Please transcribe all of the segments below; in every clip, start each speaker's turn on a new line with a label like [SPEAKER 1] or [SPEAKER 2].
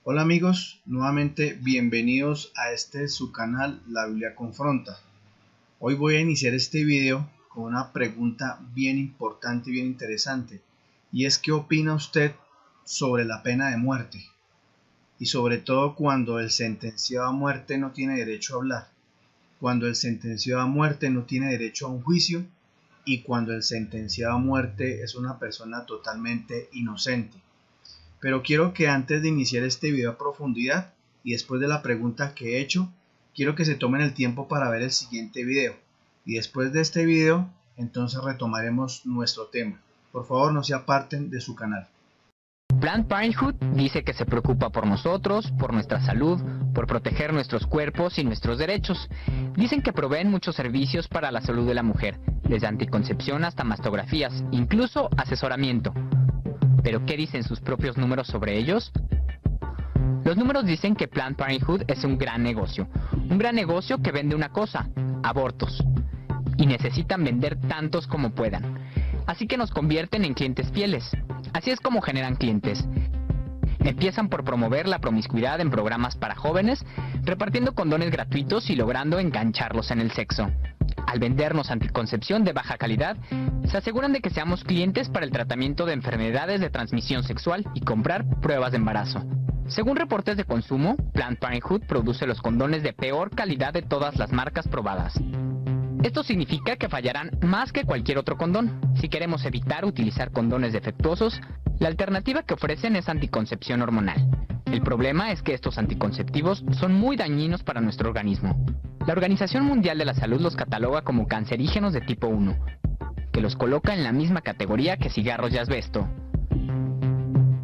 [SPEAKER 1] Hola amigos, nuevamente bienvenidos a su canal La Biblia Confronta. Hoy voy a iniciar este video con una pregunta bien importante y bien interesante, y es ¿qué opina usted sobre la pena de muerte? Y sobre todo cuando el sentenciado a muerte no tiene derecho a hablar, cuando el sentenciado a muerte no tiene derecho a un juicio y cuando el sentenciado a muerte es una persona totalmente inocente. Pero quiero que antes de iniciar este video a profundidad y después de la pregunta que he hecho, quiero que se tomen el tiempo para ver el siguiente video. Y después de este video, entonces retomaremos nuestro tema. Por favor, no se aparten de su canal.
[SPEAKER 2] Planned Parenthood dice que se preocupa por nosotros, por nuestra salud, por proteger nuestros cuerpos y nuestros derechos. Dicen que proveen muchos servicios para la salud de la mujer, desde anticoncepción hasta mastografías, incluso asesoramiento. ¿Pero qué dicen sus propios números sobre ellos? Los números dicen que Planned Parenthood es un gran negocio que vende una cosa, abortos. Y necesitan vender tantos como puedan. Así que nos convierten en clientes fieles. Así es como generan clientes. Empiezan por promover la promiscuidad en programas para jóvenes, repartiendo condones gratuitos y logrando engancharlos en el sexo. Al vendernos anticoncepción de baja calidad, se aseguran de que seamos clientes para el tratamiento de enfermedades de transmisión sexual y comprar pruebas de embarazo. Según reportes de consumo, Planned Parenthood produce los condones de peor calidad de todas las marcas probadas. Esto significa que fallarán más que cualquier otro condón. Si queremos evitar utilizar condones defectuosos, la alternativa que ofrecen es anticoncepción hormonal. El problema es que estos anticonceptivos son muy dañinos para nuestro organismo. La Organización Mundial de la Salud los cataloga como cancerígenos de tipo 1, que los coloca en la misma categoría que cigarros y asbesto.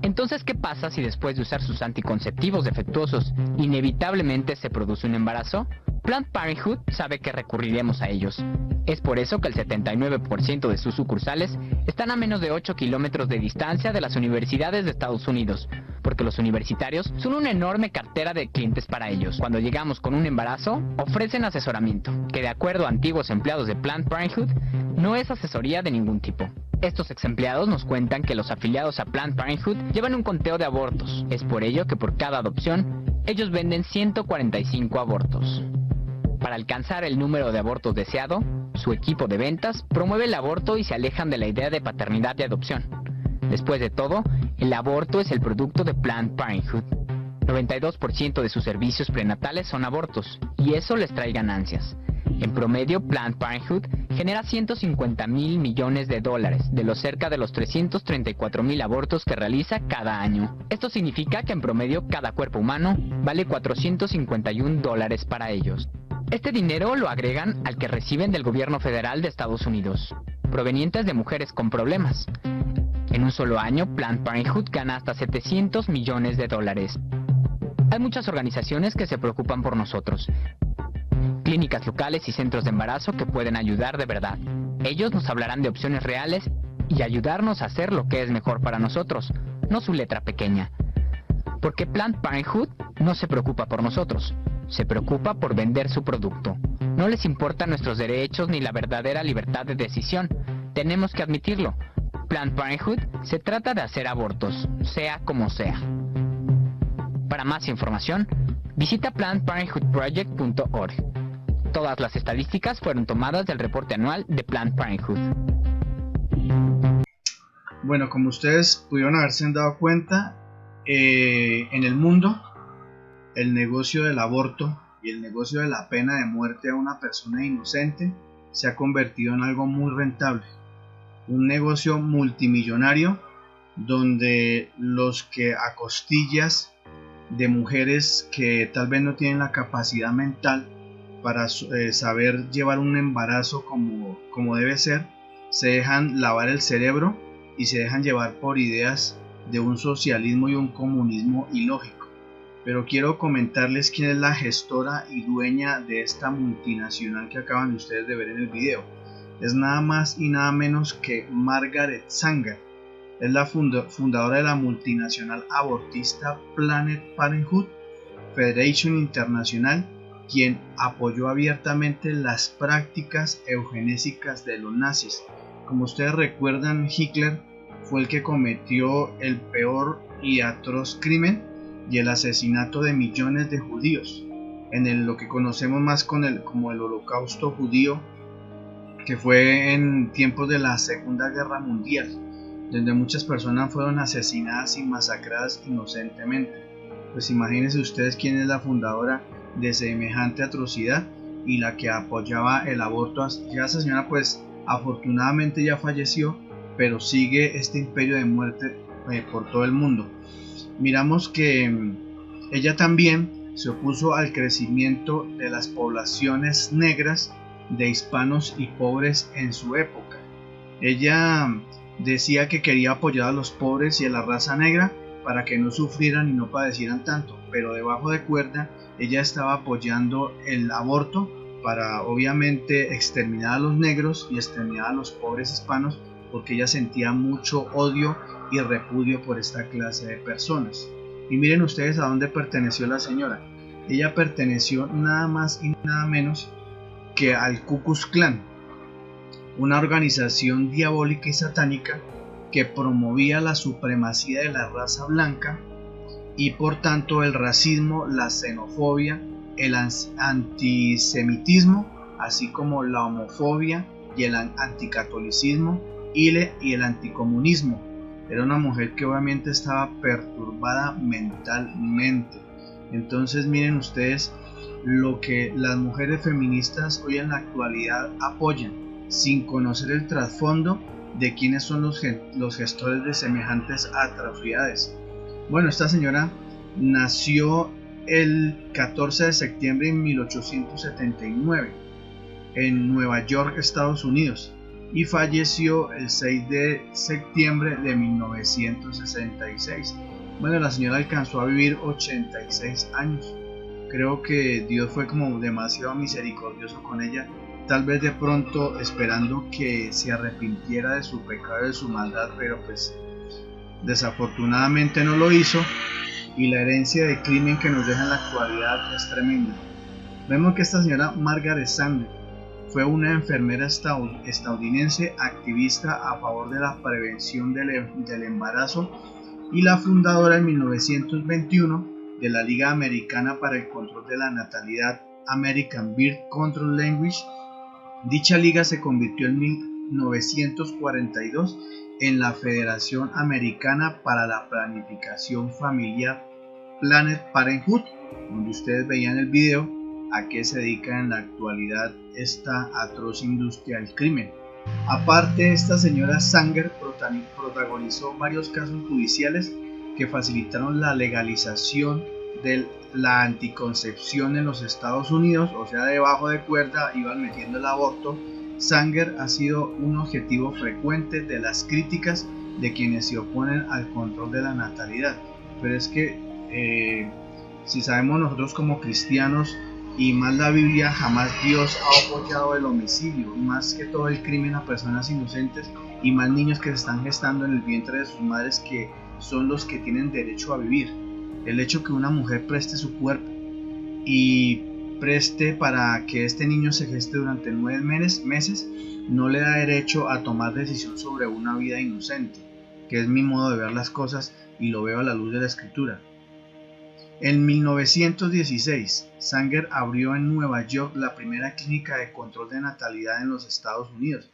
[SPEAKER 2] Entonces, ¿qué pasa si después de usar sus anticonceptivos defectuosos inevitablemente se produce un embarazo? Planned Parenthood sabe que recurriremos a ellos. Es por eso que el 79% de sus sucursales están a menos de 8 kilómetros de distancia de las universidades de Estados Unidos, porque los universitarios son una enorme cartera de clientes para ellos. Cuando llegamos con un embarazo, ofrecen asesoramiento, que de acuerdo a antiguos empleados de Planned Parenthood, no es asesoría de ningún tipo. Estos ex empleados nos cuentan que los afiliados a Planned Parenthood llevan un conteo de abortos. Es por ello que por cada adopción, ellos venden 145 abortos. Para alcanzar el número de abortos deseado, su equipo de ventas promueve el aborto y se alejan de la idea de paternidad y adopción. Después de todo, el aborto es el producto de Planned Parenthood. 92% de sus servicios prenatales son abortos, y eso les trae ganancias. En promedio, Planned Parenthood genera $150 mil millones de los cerca de los 334 mil abortos que realiza cada año. Esto significa que en promedio cada cuerpo humano vale $451 para ellos. Este dinero lo agregan al que reciben del gobierno federal de Estados Unidos, provenientes de mujeres con problemas. En un solo año, Planned Parenthood gana hasta $700 millones. Hay muchas organizaciones que se preocupan por nosotros. Clínicas locales y centros de embarazo que pueden ayudar de verdad. Ellos nos hablarán de opciones reales y ayudarnos a hacer lo que es mejor para nosotros, no su letra pequeña. Porque Planned Parenthood no se preocupa por nosotros. Se preocupa por vender su producto. No les importan nuestros derechos ni la verdadera libertad de decisión. Tenemos que admitirlo. Planned Parenthood se trata de hacer abortos, sea como sea. Para más información, visita PlannedParenthoodProject.org. Todas las estadísticas fueron tomadas del reporte anual de Planned Parenthood.
[SPEAKER 1] Bueno, como ustedes pudieron haberse dado cuenta, en el mundo el negocio del aborto y el negocio de la pena de muerte a una persona inocente se ha convertido en algo muy rentable, un negocio multimillonario donde los que a costillas de mujeres que tal vez no tienen la capacidad mental para saber llevar un embarazo como debe ser, se dejan lavar el cerebro y se dejan llevar por ideas de un socialismo y un comunismo ilógico. Pero quiero comentarles quién es la gestora y dueña de esta multinacional que acaban ustedes de ver en el video. Es nada más y nada menos que Margaret Sanger. Es la fundadora de la multinacional abortista Planned Parenthood Federation International, quien apoyó abiertamente las prácticas eugenésicas de los nazis. Como ustedes recuerdan, Hitler fue el que cometió el peor y atroz crimen y el asesinato de millones de judíos, lo que conocemos más como el Holocausto judío, que fue en tiempos de la Segunda Guerra Mundial, donde muchas personas fueron asesinadas y masacradas inocentemente. Pues imagínense ustedes quién es la fundadora de semejante atrocidad y la que apoyaba el aborto. Ya esa señora pues afortunadamente ya falleció, pero sigue este imperio de muerte por todo el mundo. Miramos que ella también se opuso al crecimiento de las poblaciones negras, de hispanos y pobres en su época. Ella decía que quería apoyar a los pobres y a la raza negra para que no sufrieran y no padecieran tanto, pero debajo de cuerda ella estaba apoyando el aborto para obviamente exterminar a los negros y exterminar a los pobres hispanos, porque ella sentía mucho odio y repudio por esta clase de personas. Y miren ustedes a dónde perteneció la señora. Ella perteneció nada más y nada menos que al Ku Klux Klan, una organización diabólica y satánica que promovía la supremacía de la raza blanca y por tanto el racismo, la xenofobia, el antisemitismo, así como la homofobia y el anticatolicismo y el anticomunismo. Era una mujer que obviamente estaba perturbada mentalmente. Entonces miren ustedes lo que las mujeres feministas hoy en la actualidad apoyan, sin conocer el trasfondo de quiénes son los gestores de semejantes atrocidades. Bueno, esta señora nació el 14 de septiembre de 1879 en Nueva York, Estados Unidos, y falleció el 6 de septiembre de 1966. Bueno, la señora alcanzó a vivir 86 años. Creo que Dios fue como demasiado misericordioso con ella, tal vez de pronto esperando que se arrepintiera de su pecado, de su maldad, pero pues desafortunadamente no lo hizo, y la herencia de crimen que nos deja en la actualidad es tremenda. Vemos que esta señora Margaret Sanger fue una enfermera estadounidense activista a favor de la prevención del embarazo y la fundadora en 1921 de la Liga Americana para el Control de la Natalidad, American Birth Control Language. Dicha liga se convirtió en 1942 en la Federación Americana para la Planificación Familiar, Planned Parenthood, donde ustedes veían el video a qué se dedica en la actualidad esta atroz industria del crimen. Aparte, esta señora Sanger protagonizó varios casos judiciales que facilitaron la legalización de la anticoncepción en los Estados Unidos, o sea, debajo de cuerda iban metiendo el aborto. Sanger ha sido un objetivo frecuente de las críticas de quienes se oponen al control de la natalidad, pero es que si sabemos nosotros como cristianos y más la Biblia, jamás Dios ha apoyado el homicidio, más que todo el crimen a personas inocentes y más niños que se están gestando en el vientre de sus madres, que son los que tienen derecho a vivir. El hecho que una mujer preste su cuerpo y preste para que este niño se geste durante 9 meses no le da derecho a tomar decisión sobre una vida inocente, que es mi modo de ver las cosas y lo veo a la luz de la escritura. En 1916, Sanger abrió en Nueva York la primera clínica de control de natalidad en los Estados Unidos,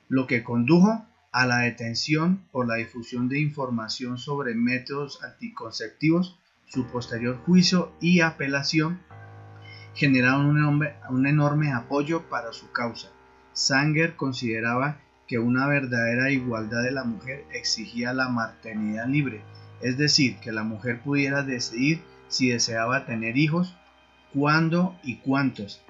[SPEAKER 1] lo que condujo a la detención por la difusión de información sobre métodos anticonceptivos. Su posterior juicio y apelación generaron un enorme apoyo para su causa. Sanger consideraba que una verdadera igualdad de la mujer exigía la maternidad libre, es decir, que la mujer pudiera decidir si deseaba tener hijos, cuándo y cuántos.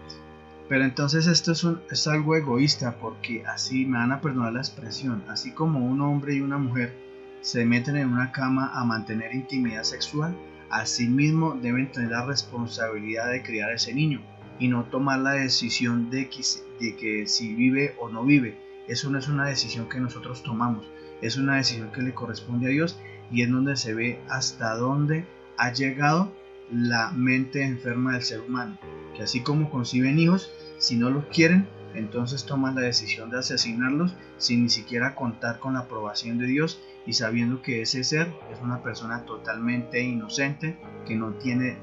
[SPEAKER 1] Pero entonces esto es algo egoísta, porque así, me van a perdonar la expresión, así como un hombre y una mujer se meten en una cama a mantener intimidad sexual, asimismo deben tener la responsabilidad de criar a ese niño y no tomar la decisión de que si vive o no vive. Eso no es una decisión que nosotros tomamos, es una decisión que le corresponde a Dios, y es donde se ve hasta dónde ha llegado la mente enferma del ser humano, que así como conciben hijos, si no los quieren, entonces toman la decisión de asesinarlos sin ni siquiera contar con la aprobación de Dios y sabiendo que ese ser es una persona totalmente inocente, que no tiene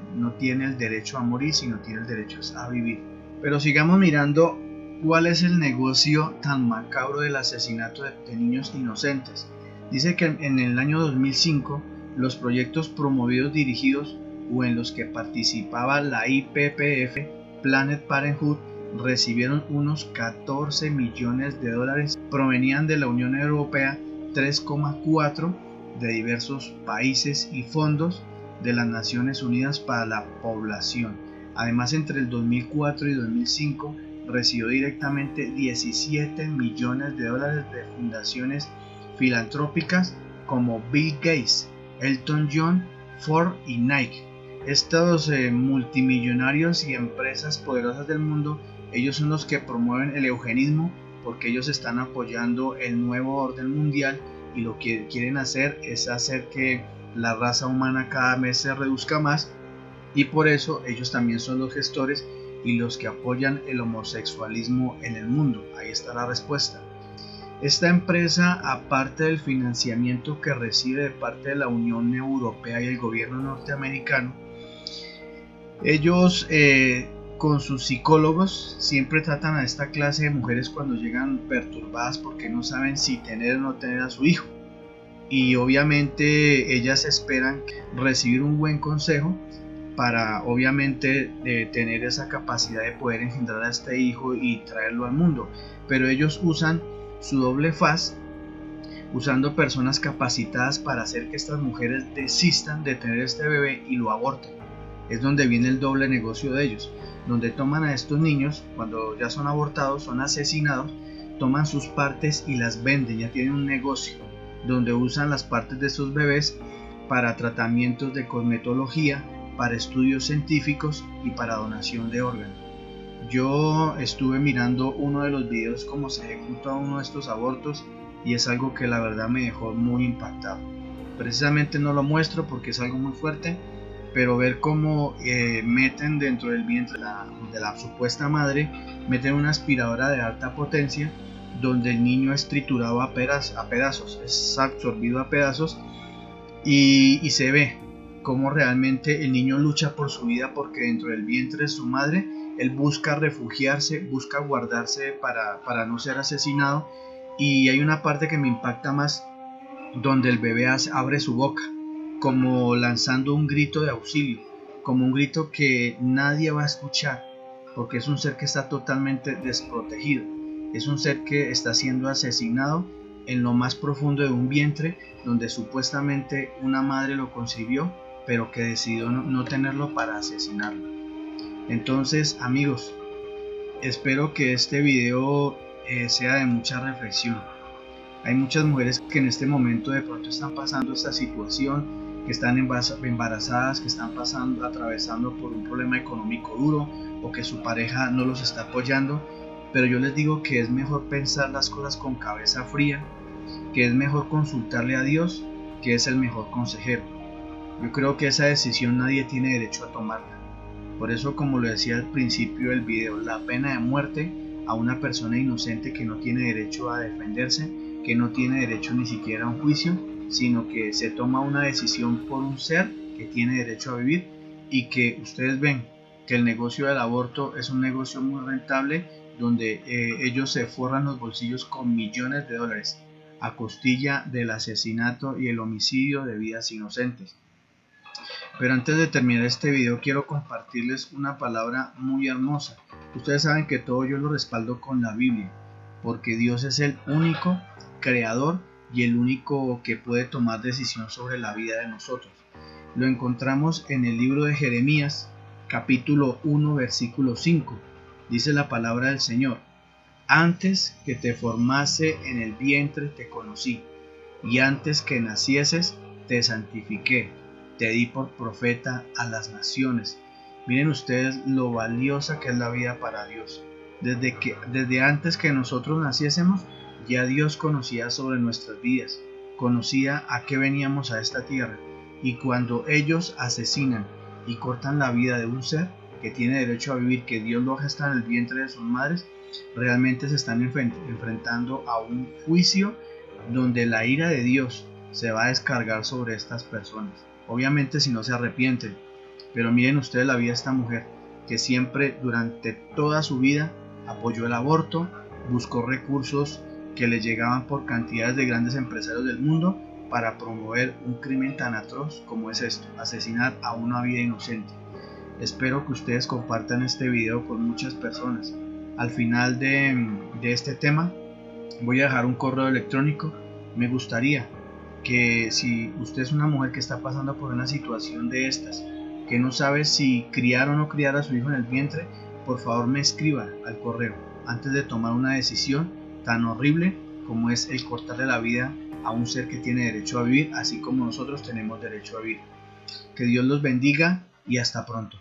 [SPEAKER 1] el derecho a morir, sino tiene el derecho a vivir. Pero sigamos mirando cuál es el negocio tan macabro del asesinato de niños inocentes. Dice que en el año 2005 los proyectos promovidos, dirigidos o en los que participaba la IPPF, Planned Parenthood, recibieron unos 14 millones de dólares, provenían de la Unión Europea, 3,4 de diversos países y fondos de las Naciones Unidas para la Población. Además, entre el 2004 y 2005 recibió directamente 17 millones de dólares de fundaciones filantrópicas como Bill Gates, Elton John, Ford y Nike. Estos multimillonarios y empresas poderosas del mundo, ellos son los que promueven el eugenismo, porque ellos están apoyando el nuevo orden mundial y lo que quieren hacer es hacer que la raza humana cada vez se reduzca más, y por eso ellos también son los gestores y los que apoyan el homosexualismo en el mundo. Ahí está la respuesta. Esta empresa, aparte del financiamiento que recibe de parte de la Unión Europea y el gobierno norteamericano, ellos con sus psicólogos siempre tratan a esta clase de mujeres cuando llegan perturbadas porque no saben si tener o no tener a su hijo, y obviamente ellas esperan recibir un buen consejo para obviamente tener esa capacidad de poder engendrar a este hijo y traerlo al mundo. Pero ellos usan su doble faz, usando personas capacitadas para hacer que estas mujeres desistan de tener este bebé y lo aborten. Es donde viene el doble negocio de ellos, donde toman a estos niños, cuando ya son abortados, son asesinados, toman sus partes y las venden, ya tienen un negocio, donde usan las partes de estos bebés para tratamientos de cosmetología, para estudios científicos y para donación de órganos. Yo estuve mirando uno de los videos cómo se ejecuta uno de estos abortos y es algo que la verdad me dejó muy impactado. Precisamente no lo muestro porque es algo muy fuerte, pero ver cómo meten dentro del vientre de la supuesta madre, meten una aspiradora de alta potencia donde el niño es triturado a pedazos, es absorbido a pedazos, y se ve cómo realmente el niño lucha por su vida, porque dentro del vientre de su madre él busca refugiarse, busca guardarse para no ser asesinado. Y hay una parte que me impacta más, donde el bebé abre su boca como lanzando un grito de auxilio, como un grito que nadie va a escuchar, porque es un ser que está totalmente desprotegido, es un ser que está siendo asesinado en lo más profundo de un vientre donde supuestamente una madre lo concibió, pero que decidió no tenerlo para asesinarlo. Entonces, amigos, espero que este video sea de mucha reflexión. Hay muchas mujeres que en este momento de pronto están pasando esta situación, que están embarazadas, que están atravesando por un problema económico duro, o que su pareja no los está apoyando, pero yo les digo que es mejor pensar las cosas con cabeza fría, que es mejor consultarle a Dios, que es el mejor consejero. Yo creo que esa decisión nadie tiene derecho a tomarla. Por eso, como lo decía al principio del video, la pena de muerte a una persona inocente que no tiene derecho a defenderse, que no tiene derecho ni siquiera a un juicio, sino que se toma una decisión por un ser que tiene derecho a vivir, y que ustedes ven que el negocio del aborto es un negocio muy rentable, donde ellos se forran los bolsillos con millones de dólares a costilla del asesinato y el homicidio de vidas inocentes. Pero antes de terminar este video, quiero compartirles una palabra muy hermosa. Ustedes saben que todo yo lo respaldo con la Biblia, porque Dios es el único creador y el único que puede tomar decisión sobre la vida de nosotros. Lo encontramos en el libro de Jeremías, capítulo 1, versículo 5. Dice la palabra del Señor: antes que te formase en el vientre te conocí, y antes que nacieses te santifiqué, te di por profeta a las naciones. Miren ustedes lo valiosa que es la vida para Dios. Desde antes que nosotros naciésemos, ya Dios conocía sobre nuestras vidas, conocía a qué veníamos a esta tierra, y cuando ellos asesinan y cortan la vida de un ser que tiene derecho a vivir, que Dios lo gesta en el vientre de sus madres, realmente se están enfrentando a un juicio donde la ira de Dios se va a descargar sobre estas personas. Obviamente si no se arrepienten, pero miren ustedes la vida de esta mujer que siempre durante toda su vida apoyó el aborto, buscó recursos que le llegaban por cantidades de grandes empresarios del mundo para promover un crimen tan atroz como es esto, asesinar a una vida inocente. Espero que ustedes compartan este video con muchas personas. Al final de este tema voy a dejar un correo electrónico. Me gustaría que si usted es una mujer que está pasando por una situación de estas, que no sabe si criar o no criar a su hijo en el vientre, por favor me escriba al correo antes de tomar una decisión tan horrible como es el cortarle la vida a un ser que tiene derecho a vivir, así como nosotros tenemos derecho a vivir. Que Dios los bendiga y hasta pronto.